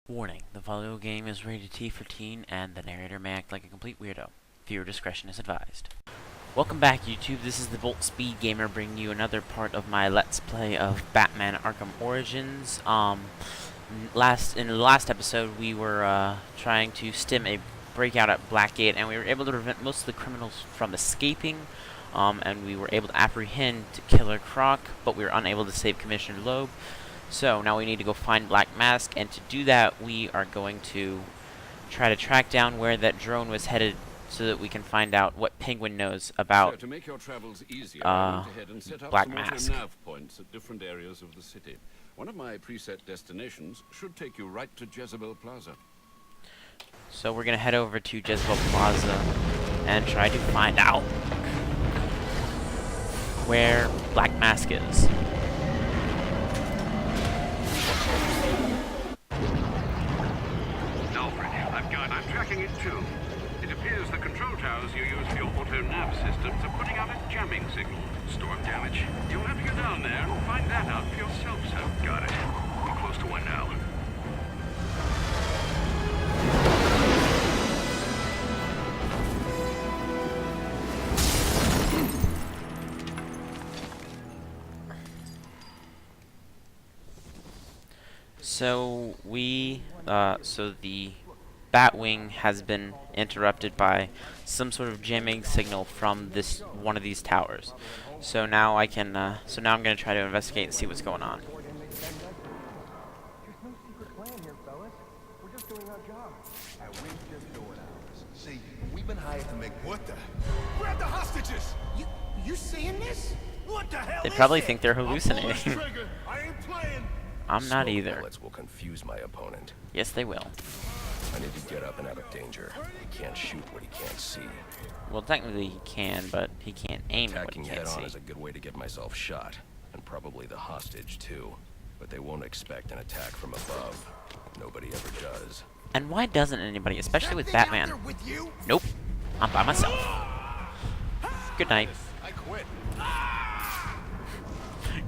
Warning, the following game is rated T for teen, and the narrator may act like a complete weirdo. Viewer discretion is advised. Welcome back, YouTube. This is the Volt Speed Gamer bringing you another part of my Let's Play of Batman Arkham Origins. In the last episode, we were trying to stem a breakout at Blackgate, and we were able to prevent most of the criminals from escaping. And we were able to apprehend Killer Croc, but we were unable to save Commissioner Loeb. So now we need to go find Black Mask, and to do that we are going to try to track down where that drone was headed so that we can find out what Penguin knows about to make your travels easier, head and set up Black some Mask. nav points at different areas of the city. One of my preset destinations should take you right to Jezebel Plaza. So we're going to head over to Jezebel Plaza and try to find out where Black Mask is. I'm tracking it too. It appears the control towers you use for your auto-nav systems are putting out a jamming signal. Storm damage. You'll have to go down there and find that out for yourself, sir. Got it. We're close to one now. So the Batwing has been interrupted by some sort of jamming signal from one of these towers. So now I'm going to try to investigate and see what's going on. See, we've been hired to make what the? Grab the hostages! You seeing this? What the hell? They probably think they're hallucinating. I ain't playing. I'm not either. Bullets will confuse my opponent. Yes, they will. I need to get up and out of danger. He can't shoot what he can't see. Well, technically he can, but he can't aim at what he Attacking can't head-on see. is a good way to get myself shot, and probably the hostage too. But they won't expect an attack from above. Nobody ever does. And why doesn't anybody, especially with Batman? Nope, I'm by myself. Good night. I quit.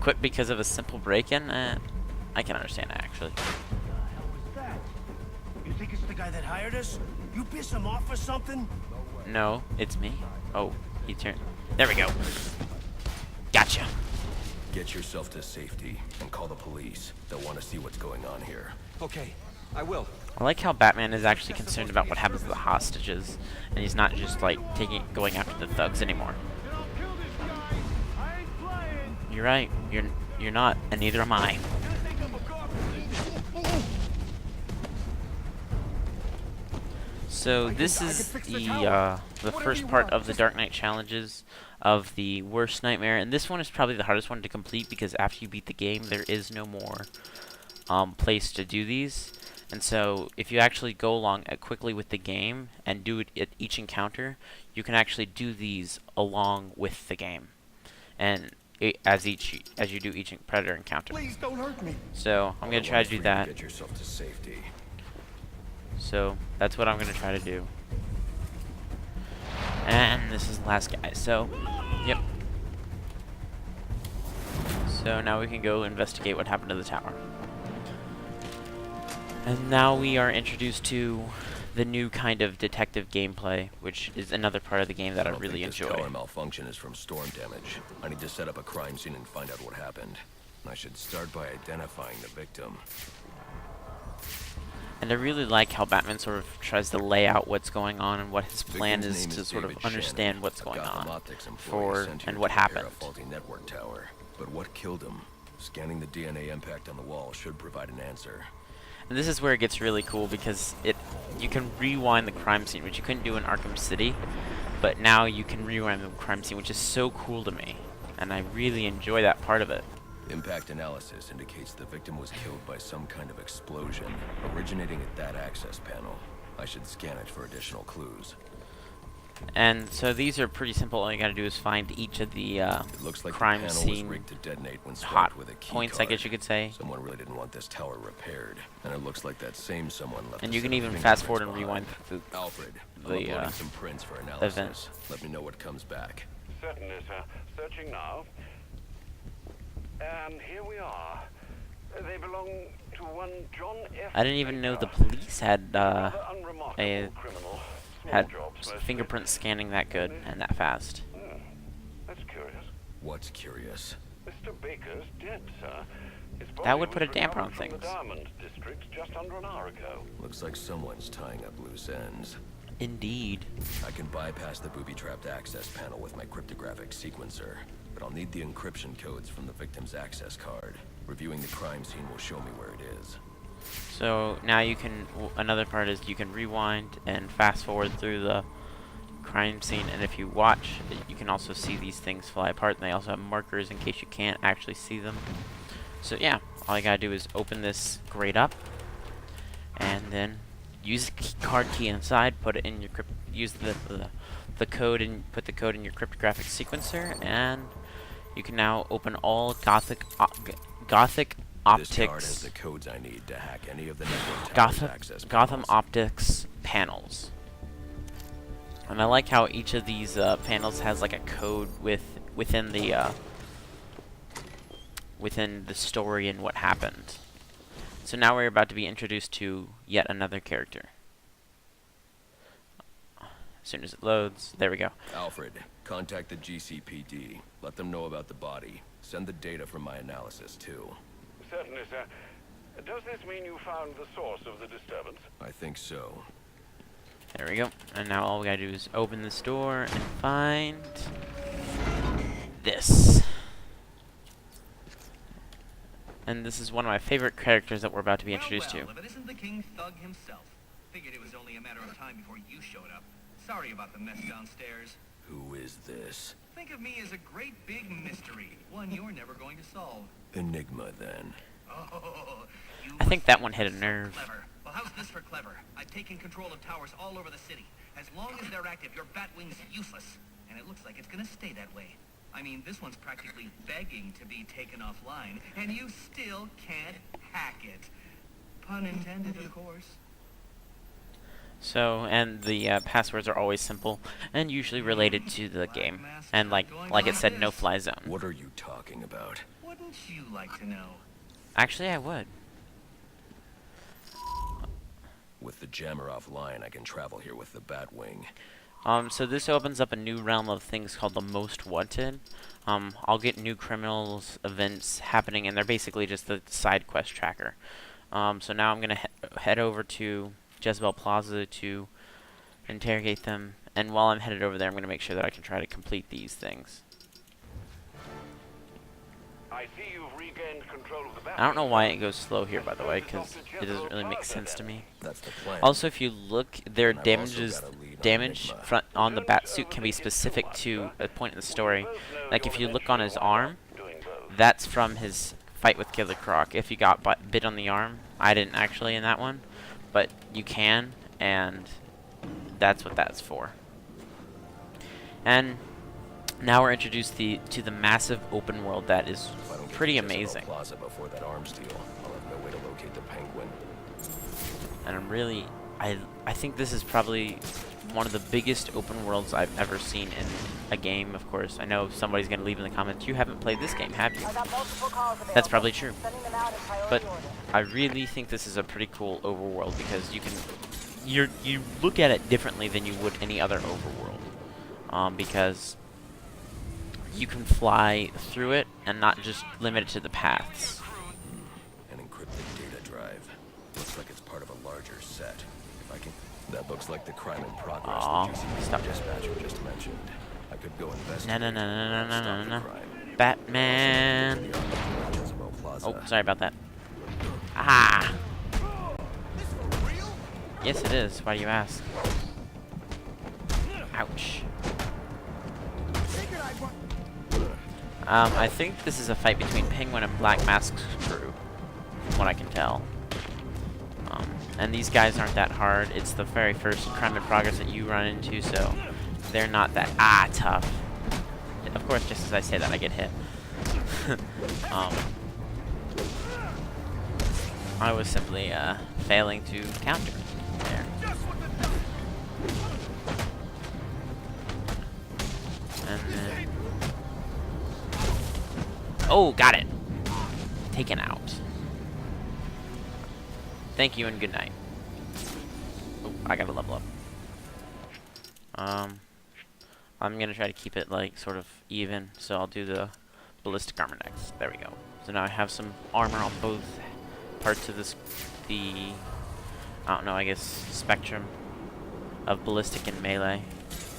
Quit because of a simple break-in? I can understand that, actually. You think it's the guy that hired us? You piss him off or something? No, it's me. Oh, he turned. There we go. Gotcha. Get yourself to safety and call the police. They'll want to see what's going on here. Okay, I will. I like how Batman is actually concerned about what happens to the hostages, and he's not just like going after the thugs anymore. You're right. You're not, and neither am I. So this is the first part of the Dark Knight challenges of the worst nightmare, and this one is probably the hardest one to complete because after you beat the game, there is no more place to do these. And so if you actually go along quickly with the game and do it at each encounter, you can actually do these along with the game, and as you do each Predator encounter. Please don't hurt me. So I'm gonna try to do that. Get yourself to safety. So that's what I'm gonna try to do. And this is the last guy. So, yep. So now we can go investigate what happened to the tower. And now we are introduced to the new kind of detective gameplay, which is another part of the game that I really enjoy. This tower malfunction is from storm damage. I need to set up a crime scene and find out what happened. I should start by identifying the victim. And I really like how Batman sort of tries to lay out what's going on and what his plan is to sort of understand what's going on and what happened. Faulty network tower. But what killed him? Scanning the DNA impact on the wall should provide an answer. And this is where it gets really cool because you can rewind the crime scene, which you couldn't do in Arkham City, but now you can rewind the crime scene, which is so cool to me, and I really enjoy that part of it. Impact analysis indicates the victim was killed by some kind of explosion, originating at that access panel. I should scan it for additional clues. And so these are pretty simple. All you gotta do is find each of the It looks like crime the panel scene was rigged to detonate when hot swapped with a key points, card. I guess you could say. Someone really didn't want this tower repaired, and it looks like that same someone left. And a you set can of even fast fingerprints forward and behind. rewind Alfred, I'm the uploading some prints for analysis. event. Let me know what comes back. Certainly, sir. Searching now. And here we are. They belong to to one John F. I didn't even know the Baker. police had Rather unremarkable criminal. Small had jobs, mostly. fingerprint scanning that good and that fast. That's curious. What's curious? Mr. Baker's dead, sir. His body That would put a was damper recovered on from things. the Diamond District just under an hour ago. Looks like someone's tying up loose ends. Indeed. I can bypass the booby-trapped access panel with my cryptographic sequencer, but I'll need the encryption codes from the victim's access card. Reviewing the crime scene will show me where it is. So now you can, another part is you can rewind and fast forward through the crime scene, and if you watch, you can also see these things fly apart, and they also have markers in case you can't actually see them. So yeah, all you gotta do is open this grate up, and then use the card key inside, put it in your use the code and put the code in your cryptographic sequencer, and you can now open all Gothic This card has Optics the codes I need to hack any of the network tower's access Gotham panels. Optics panels. And I like how each of these panels has like a code within the story and what happened. So now we're about to be introduced to yet another character. As soon as it loads, there we go. Alfred, contact the GCPD. Let them know about the body. Send the data from my analysis, too. Certainly, sir. Does this mean you found the source of the disturbance? I think so. There we go. And now all we gotta do is open this door and find this. And this is one of my favorite characters that we're about to be introduced to. If it isn't the King Thug himself. Figured it was only a matter of time before you showed up. Sorry about the mess downstairs. Who is this? Think of me as a great big mystery, one you're never going to solve. Enigma, then. Oh, you I think that one must hit a be so nerve. Clever. Well, how's this for clever? I've taken control of towers all over the city. As long as they're active, your Batwing's useless. And it looks like it's gonna stay that way. I mean, this one's practically begging to be taken offline, and you still can't hack it. Pun intended, of course. So, and the passwords are always simple and usually related to the game. And like it said, no fly zone. What are you talking about? Wouldn't you like to know? Actually, I would. With the jammer offline, I can travel here with the Batwing. So this opens up a new realm of things called the Most Wanted. I'll get new criminals events happening, and they're basically just the side quest tracker. So now I'm gonna head over to Jezebel Plaza to interrogate them, and while I'm headed over there, I'm gonna make sure that I can try to complete these things. I see you've regained control of the Batwing. I don't know why it goes slow here, by the way, because it doesn't really make sense to me. That's the plan. Also, if you look, their And I've also got a lead on damage Enigma. front on the Batsuit can be specific to a point in the story. Like if you look on his arm, that's from his fight with Killer Croc. If you got bit on the arm, I didn't actually in that one, but you can, and that's what that's for. And now we're introduced to the massive open world that is If I don't get pretty to Jezebel amazing. Plaza before that arms deal, I'll have no way to locate the Penguin. And I'm really, I think this is probably one of the biggest open worlds I've ever seen in a game. Of course, I know somebody's gonna leave in the comments, you haven't played this game, have you? That's probably true. But I really think this is a pretty cool overworld because you look at it differently than you would any other overworld. Because you can fly through it and not just limit it to the paths. An encrypted data drive. Looks like it's part of a larger set. If I can... That looks like the crime in progress Aw, the GCPD stop. dispatcher just mentioned. I could go investigate. No, Stop the no. crime. Batman. The Arkham Jezebel Plaza. Oh, sorry about that. Ah! This for real? Yes, it is. Why do you ask? Ouch. Figured I'd want... I think this is a fight between Penguin and Black Mask's crew, from what I can tell. And these guys aren't that hard. It's the very first crime in progress that you run into, so they're not that tough. Of course, just as I say that, I get hit. I was simply failing to counter there. And then, oh, got it. Taken out. Thank you and good night. Oh, I gotta level up. I'm gonna try to keep it like sort of even, so I'll do the ballistic armor next. There we go. So now I have some armor on both parts of this, I don't know, I guess spectrum of ballistic and melee.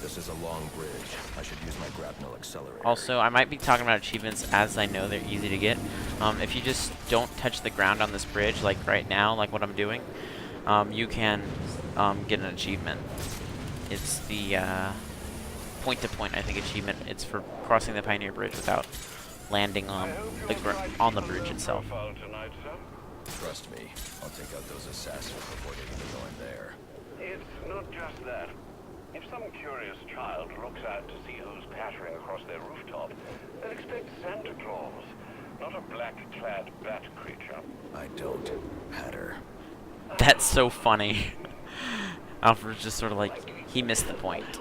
This is a long bridge. I should use my grapnel accelerator. Also, I might be talking about achievements as I know they're easy to get. If you just don't touch the ground on this bridge, like right now, like what I'm doing, you can get an achievement. It's the point-to-point, I think, achievement. It's for crossing the Pioneer Bridge without landing on the bridge itself. Trust me, I'll take out those assassins before they even know I'm there. It's not just that. If some curious child looks out to see who's pattering across their rooftop, they'll expect Santa Claus, not a black-clad bat creature. I don't patter. That's so funny. Alfred's just sort of like, he missed the point.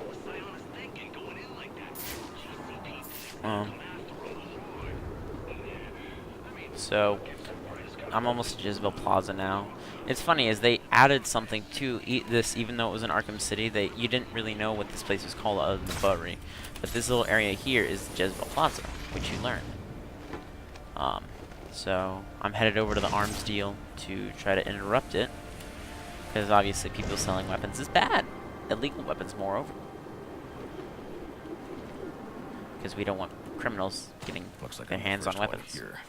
So, I'm almost at Jezebel Plaza now. It's funny, as they added something to this, even though it was in Arkham City, you didn't really know what this place was called other than the Buttery. But this little area here is Jezebel Plaza, which you learn. So, I'm headed over to the arms deal to try to interrupt it. Because obviously people selling weapons is bad. Illegal weapons, moreover. Because we don't want criminals getting their hands on weapons. Here.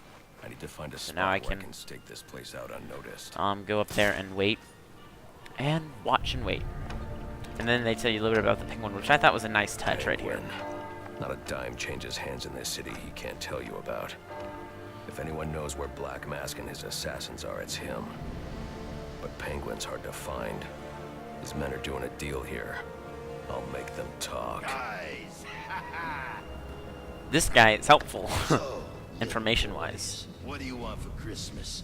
I need to find a spot now I where I can stake this place out unnoticed. Go up there and wait. And watch and wait. And then they tell you a little bit about the penguin, which I thought was a nice touch right here. Not a dime changes hands in this city he can't tell you about. If anyone knows where Black Mask and his assassins are, it's him. But Penguin's hard to find. His men are doing a deal here. I'll make them talk. Guys, This guy is helpful, so, information-wise. what do you want for Christmas?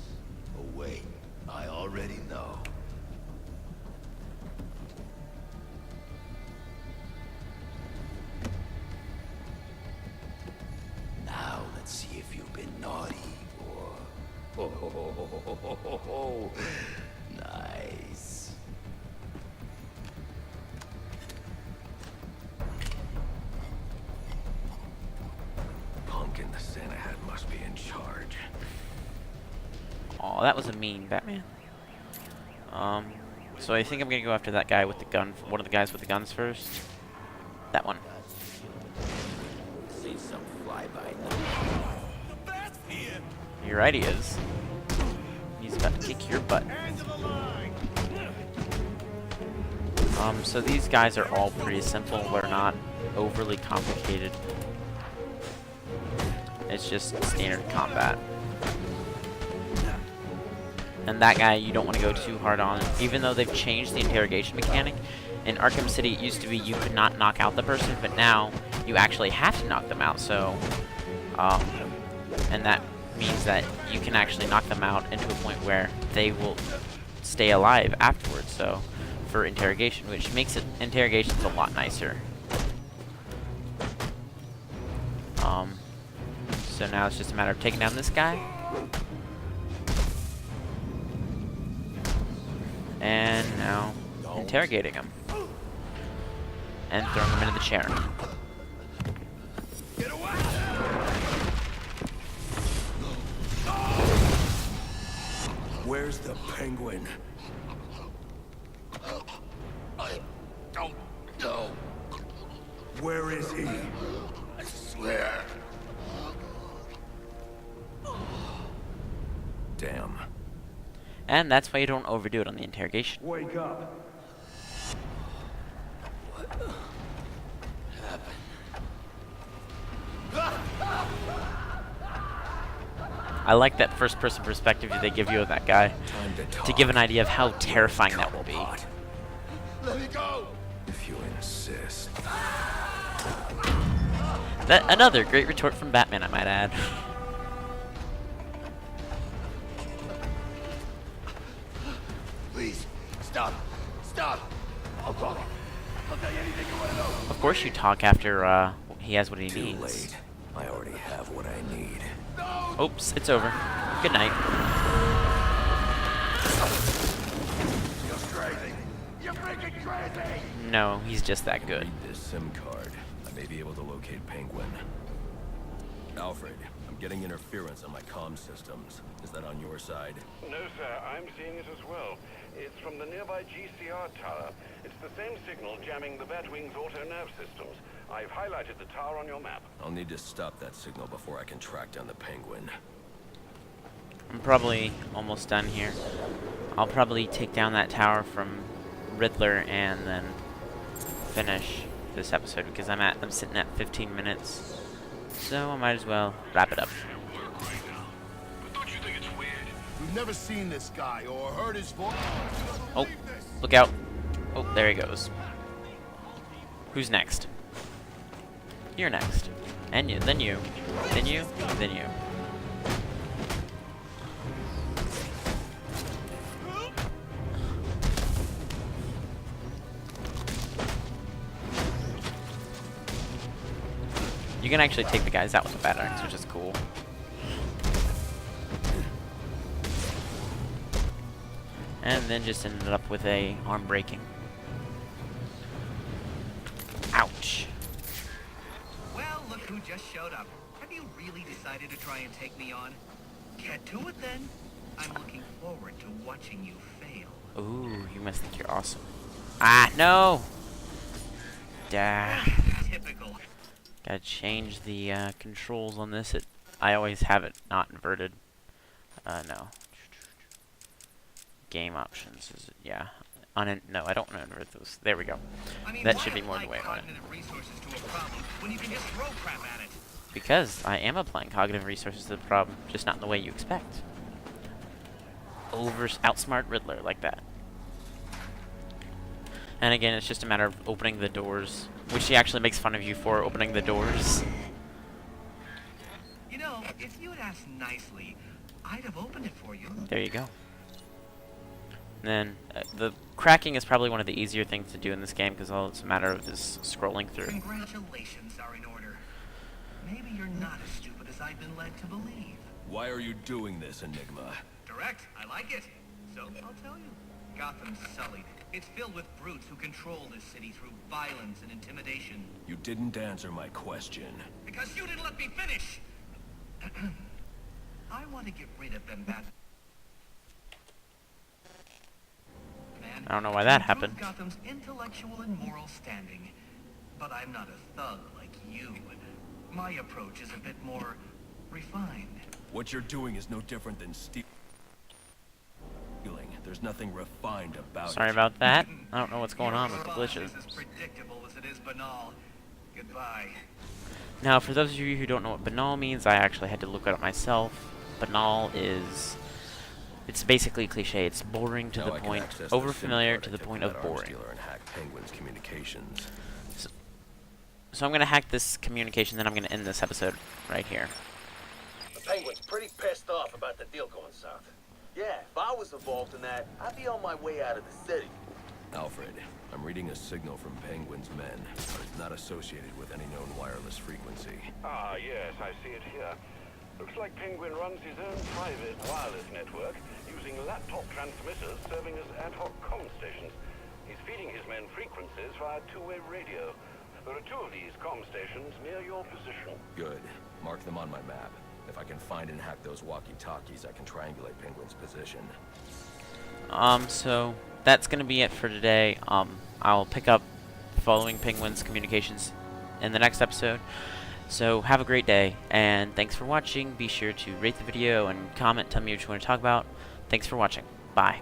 Oh wait, I already know. Now let's see if you've been naughty or... Oh, nice. Pumpkin the Santa hat must be in charge. Oh, that was a mean Batman. So I think I'm gonna go after that guy with the gun, one of the guys with the guns first. That one. See some flyby. You're right, he is. He's about to kick your butt. So these guys are all pretty simple. They're not overly complicated. It's just standard combat. And that guy you don't want to go too hard on. Even though they've changed the interrogation mechanic, in Arkham City it used to be you could not knock out the person, but now you actually have to knock them out. So, and that means that you can actually knock them out into a point where they will stay alive afterwards. So, for interrogation, which makes interrogations a lot nicer. So now it's just a matter of taking down this guy. And now interrogating him. And throwing him into the chair. Get away! Where's the Penguin? I don't know. Where is he? I swear. Damn. And that's why you don't overdo it on the interrogation. Wake up. I like that first-person perspective they give you of that guy, to give an idea of how terrifying that will be. Let me go! If you insist. Another great retort from Batman, I might add. Please, stop! Stop! I'll talk. I'll tell you anything you want to know. Of course you talk after he has what he Too needs. late. I already have what I need. Oops, it's over. Good night. No, he's just that good. Read this SIM card. I may be able to locate Penguin. Alfred, I'm getting interference on my comm systems. Is that on your side? No, sir, I'm seeing it as well. It's from the nearby GCR tower. It's the same signal jamming the Batwing's auto-nav systems. I've highlighted the tower on your map. I'll need to stop that signal before I can track down the Penguin. I'm probably almost done here. I'll probably take down that tower from Riddler and then finish this episode because I'm sitting at 15 minutes. So I might as well wrap it up. But don't you think it's weird? We've never seen this guy or heard his voice. Oh, look out. Oh, there he goes. Who's next? You're next. And you, then you, then you, then you. You can actually take the guys out with the bat axe, which is cool. And then just ended up with a arm breaking. Ouch. Well, look who just showed up. Have you really decided to try and take me on? Get to it then. I'm looking forward to watching you fail. Ooh, you must think you're awesome. Ah, no! Dah. Typical. Gotta change the controls on this. I always have it not inverted. No. Game options. Is it? Yeah. No, I don't want to invert those. There we go. I mean, That why should be more the apply way I want it. cognitive resources to a problem when you can just throw crap at it? Because I am applying cognitive resources to the problem, just not in the way you expect. Outsmart Riddler like that. And again, it's just a matter of opening the doors, which he actually makes fun of you for opening the doors. You know, if you had asked nicely, I'd have opened it for you. There you go. And then the cracking is probably one of the easier things to do in this game because all it's a matter of just scrolling through. Congratulations are in order. Maybe you're not as stupid as I've been led to believe. Why are you doing this, Enigma? Direct, I like it. So I'll tell you. Gotham's sullied. It's filled with brutes who control this city through violence and intimidation. You didn't answer my question. Because you didn't let me finish! I want to get rid of them bad... Man, I don't know why that to happened. improve Gotham's intellectual and moral standing. But I'm not a thug like you. My approach is a bit more refined. What you're doing is no different than stealing. There's nothing refined about Sorry it. about that. I don't know what's going on with the Your glitches. response is as predictable as it is banal. Goodbye. Now, for those of you who don't know what banal means, I actually had to look it up myself. Banal is... It's basically cliche. It's boring to Now the I can point, access the overfamiliar SIM to card the I took point from of that arms boring. dealer and hack Penguin's communications. So I'm going to hack this communication, then I'm going to end this episode right here. The Penguin's pretty pissed off about the deal going south. Yeah, if I was involved in that, I'd be on my way out of the city. Alfred, I'm reading a signal from Penguin's men, but it's not associated with any known wireless frequency. Ah, yes, I see it here. Looks like Penguin runs his own private wireless network using laptop transmitters serving as ad hoc comm stations. He's feeding his men frequencies via two-way radio. There are 2 of these comm stations near your position. Good. Mark them on my map. If I can find and hack those walkie-talkies, I can triangulate Penguin's position. So that's going to be it for today. I'll pick up following Penguin's communications in the next episode. So have a great day, and thanks for watching. Be sure to rate the video and comment, tell me what you want to talk about. Thanks for watching. Bye.